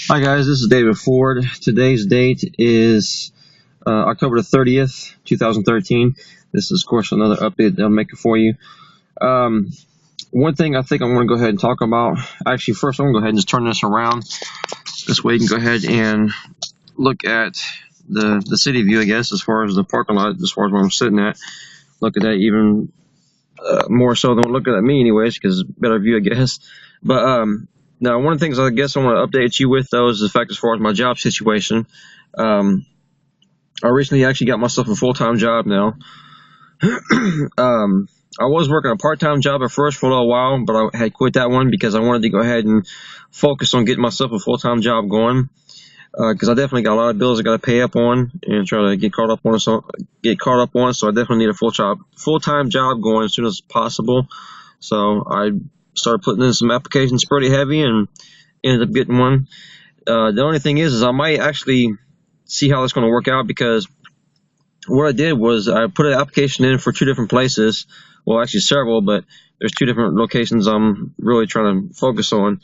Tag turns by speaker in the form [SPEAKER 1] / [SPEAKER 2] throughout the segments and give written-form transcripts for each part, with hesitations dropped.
[SPEAKER 1] Hi guys, this is David Ford. Today's date is October the 30th, 2013. This is, of course, another update that I'm making for you. One thing I think I'm going to go ahead and talk about. Actually, first I'm going to go ahead and just turn this around. This way you can go ahead and look at the city view, I guess, as far as the parking lot, as far as where I'm sitting at. Look at that even more so than looking at me anyways, because better view, I guess. But now, one of the things I guess I want to update you with, though, is the fact as far as my job situation. I recently actually got myself a full-time job now. I was working a part-time job at first for a little while, but I had quit that one because I wanted to go ahead and focus on getting myself a full-time job going. Because I definitely got a lot of bills I got to pay up on and try to get caught up on. So I definitely need a full-time job going as soon as possible. So I started putting in some applications pretty heavy and ended up getting one. The only thing is I might actually see how it's going to work out, because what I did was I put an application in for two different places. Well, actually several, but there's two different locations I'm really trying to focus on.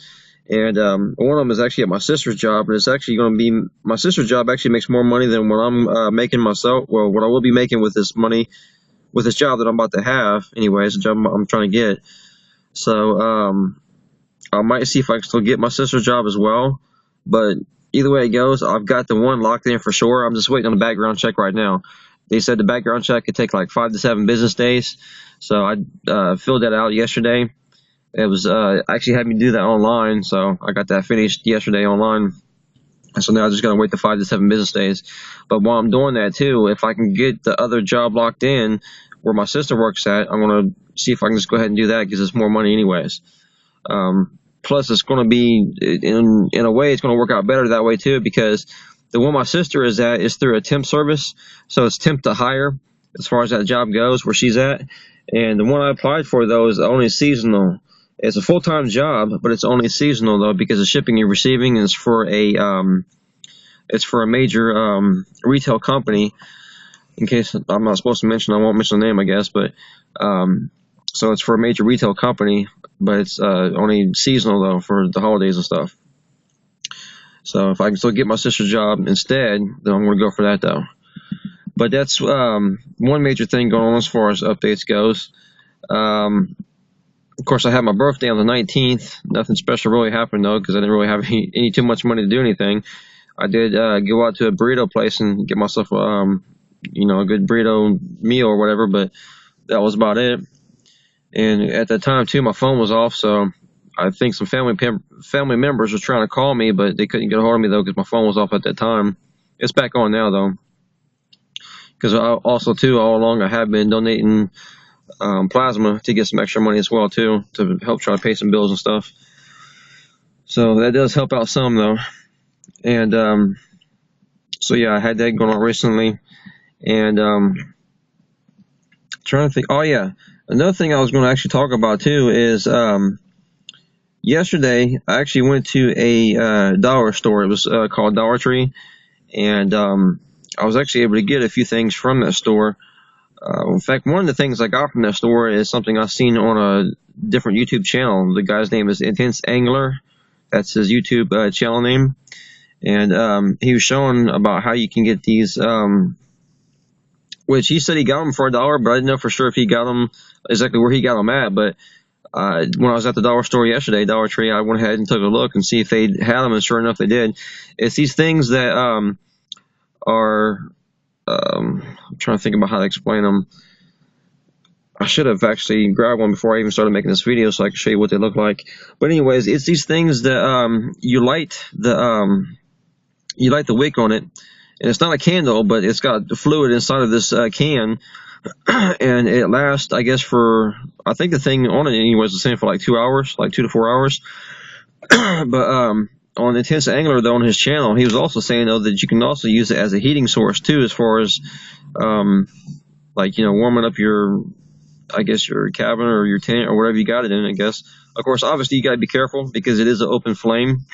[SPEAKER 1] And one of them is actually at my sister's job, and it's actually going to be my sister's job. Actually makes more money than what I'm making myself. Well, what I will be making with this money, with this job that I'm about to have. Anyways, the job I'm trying to get. So I might see if I can still get my sister's job as well. But either way it goes, I've got the one locked in for sure. I'm just waiting on the background check right now. They said the background check could take like 5 to 7 business days. So I filled that out yesterday. It was actually had me do that online, so I got that finished yesterday online. So now I just gotta wait the 5 to 7 business days. But while I'm doing that too, if I can get the other job locked in where my sister works at, I'm gonna see if I can just go ahead and do that, because it's more money anyways. Plus, it's gonna be in a way it's gonna work out better that way too, because the one my sister is at is through a temp service, so it's temp to hire as far as that job goes where she's at. And the one I applied for, though, is only seasonal. It's a full-time job, but it's only seasonal, though, because the shipping and receiving is for a major retail company. In case I'm not supposed to mention, I won't mention the name, I guess. But so it's for a major retail company, but it's only seasonal, though, for the holidays and stuff. So if I can still get my sister's job instead, then I'm going to go for that, though. But that's one major thing going on as far as updates goes. Of course, I had my birthday on the 19th. Nothing special really happened, though, because I didn't really have any too much money to do anything. I did go out to a burrito place and get myself a good burrito meal or whatever, but that was about it. And at that time, too, my phone was off, so I think some family members were trying to call me, but they couldn't get a hold of me, though, because my phone was off at that time. It's back on now, though, because also, too, all along I have been donating plasma to get some extra money as well, too, to help try to pay some bills and stuff. So that does help out some, though. And so yeah, I had that going on recently. And trying to think, oh yeah, another thing I was going to actually talk about too is yesterday I actually went to a dollar store. It was called Dollar Tree, and I was actually able to get a few things from that store. In fact, one of the things I got from that store is something I've seen on a different YouTube channel. The guy's name is Intense Angler. That's his YouTube channel name. And he was showing about how you can get these, which he said he got them for $1, but I didn't know for sure if he got them exactly where he got them at. But when I was at the dollar store yesterday, Dollar Tree, I went ahead and took a look and see if they had them, and sure enough, they did. It's these things that are... I'm trying to think about how to explain them. I should have actually grabbed one before I even started making this video so I could show you what they look like. But anyways, it's these things that you light the wick on it, and it's not a candle, but it's got the fluid inside of this can, and it lasts, I guess, I think the thing on it anyways was saying for like 2 hours, like 2 to 4 hours. But on Intense Angler, though, on his channel, he was also saying, though, that you can also use it as a heating source, too, as far as, warming up your cabin or your tent or whatever you got it in, I guess. Of course, obviously, you got to be careful because it is an open flame.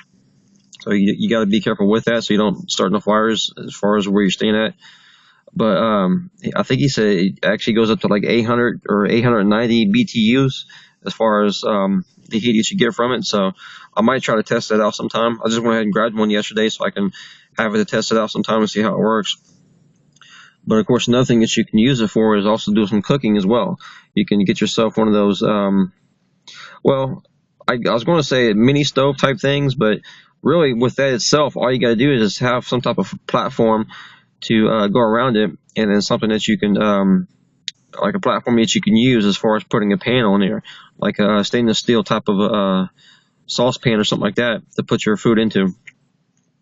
[SPEAKER 1] So you got to be careful with that so you don't start no fires as far as where you're staying at. But I think he said it actually goes up to like 800 or 890 BTUs as far as the heat you should get from it. So I might try to test that out sometime. I just went ahead and grabbed one yesterday so I can have it to test it out sometime and see how it works. But of course, another thing that you can use it for is also do some cooking as well. You can get yourself one of those, well, I was going to say mini stove type things, but really with that itself, all you got to do is just have some type of platform to go around it, and then something that you can, like a platform that you can use as far as putting a pan on there, like a stainless steel type of saucepan or something like that to put your food into.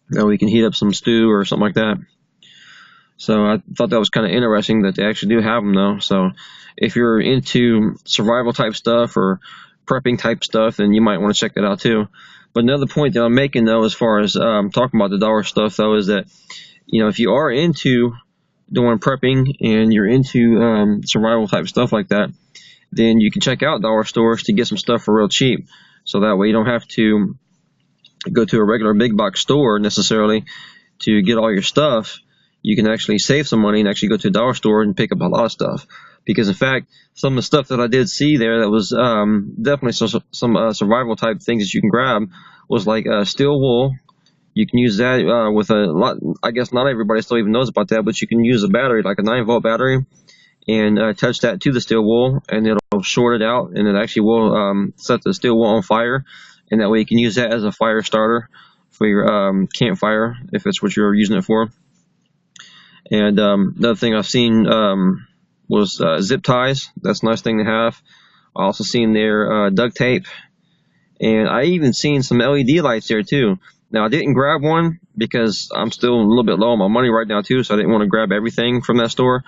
[SPEAKER 1] That way you can heat up some stew or something like that. So I thought that was kind of interesting that they actually do have them though. So if you're into survival type stuff or prepping type stuff, then you might want to check that out too. But another point that I'm making though, as far as talking about the dollar stuff though, is that, you know, if you are into doing prepping and you're into survival type stuff like that, then you can check out dollar stores to get some stuff for real cheap. So that way you don't have to go to a regular big box store necessarily to get all your stuff. You can actually save some money and actually go to a dollar store and pick up a lot of stuff. Because in fact, some of the stuff that I did see there that was definitely some survival type things that you can grab was like steel wool. You can use that with a lot. I guess not everybody still even knows about that, but you can use a battery, like a 9-volt battery, and attach that to the steel wool, and it'll short it out, and it actually will set the steel wool on fire, and that way you can use that as a fire starter for your campfire if it's what you're using it for. And another thing I've seen was zip ties. That's a nice thing to have. I also seen their duct tape, and I even seen some LED lights there too. Now I didn't grab one because I'm still a little bit low on my money right now too, so I didn't want to grab everything from that store.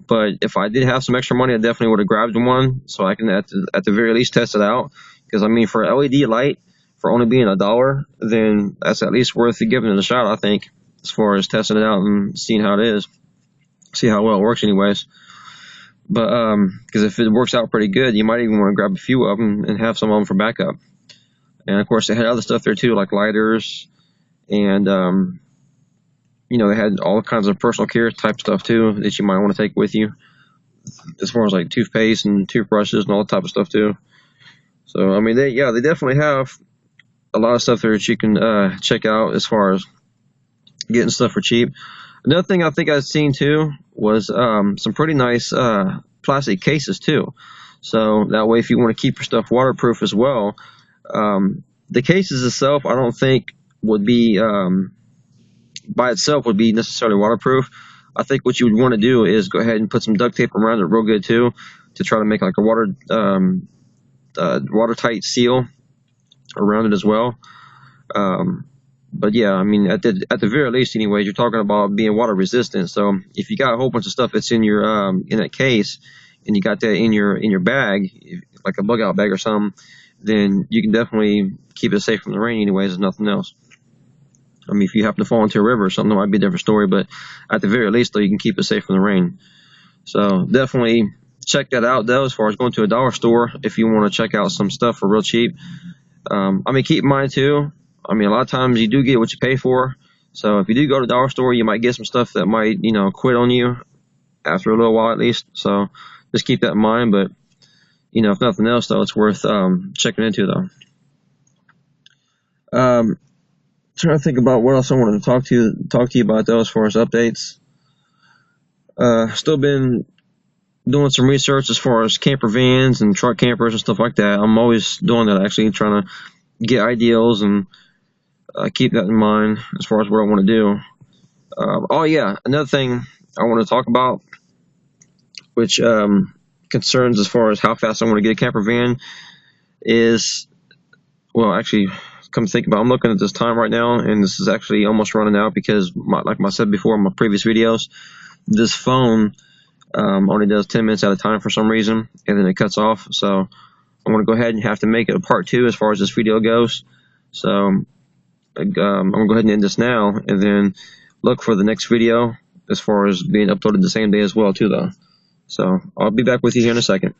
[SPEAKER 1] But if I did have some extra money, I definitely would have grabbed one so I can at the very least test it out. Because I mean, for an LED light, for only being $1, then that's at least worth giving it a shot, I think, as far as testing it out and seeing how it is, see how well it works anyways. But because if it works out pretty good, you might even want to grab a few of them and have some of them for backup. And of course, they had other stuff there too, like lighters, and you know, they had all kinds of personal care type stuff too that you might want to take with you, as far as like toothpaste and toothbrushes and all that type of stuff too. So I mean, they definitely have a lot of stuff there that you can check out as far as getting stuff for cheap. Another thing I think I've seen too was some pretty nice plastic cases too. So that way, if you want to keep your stuff waterproof as well, the cases itself I don't think would be by itself would be necessarily waterproof. I think what you would want to do is go ahead and put some duct tape around it real good too, to try to make like a watertight seal around it as well. But yeah, I mean, at the very least, anyways, you're talking about being water resistant. So if you got a whole bunch of stuff that's in your in that case, and you got that in your bag, like a bug out bag or something, then you can definitely keep it safe from the rain. Anyways, if nothing else. I mean, if you happen to fall into a river or something, that might be a different story. But at the very least, though, you can keep it safe from the rain. So definitely check that out, though, as far as going to a dollar store if you want to check out some stuff for real cheap. I mean, keep in mind too, I mean, a lot of times you do get what you pay for. So if you do go to the dollar store, you might get some stuff that might, you know, quit on you after a little while at least. So just keep that in mind. But, you know, if nothing else, though, it's worth checking into, though. Trying to think about what else I wanted to talk to you about, though, as far as updates. Still been doing some research as far as camper vans and truck campers and stuff like that. I'm always doing that, actually, trying to get ideals and keep that in mind as far as what I want to do. Oh yeah, another thing I want to talk about, which concerns as far as how fast I want to get a camper van, is, well, actually, come to think about it, I'm looking at this time right now, and this is actually almost running out because, like I said before in my previous videos, this phone only does 10 minutes at a time for some reason, and then it cuts off. So I'm going to go ahead and have to make it a part 2 as far as this video goes. So I'm going to go ahead and end this now, and then look for the next video as far as being uploaded the same day as well too, though. So I'll be back with you here in a second.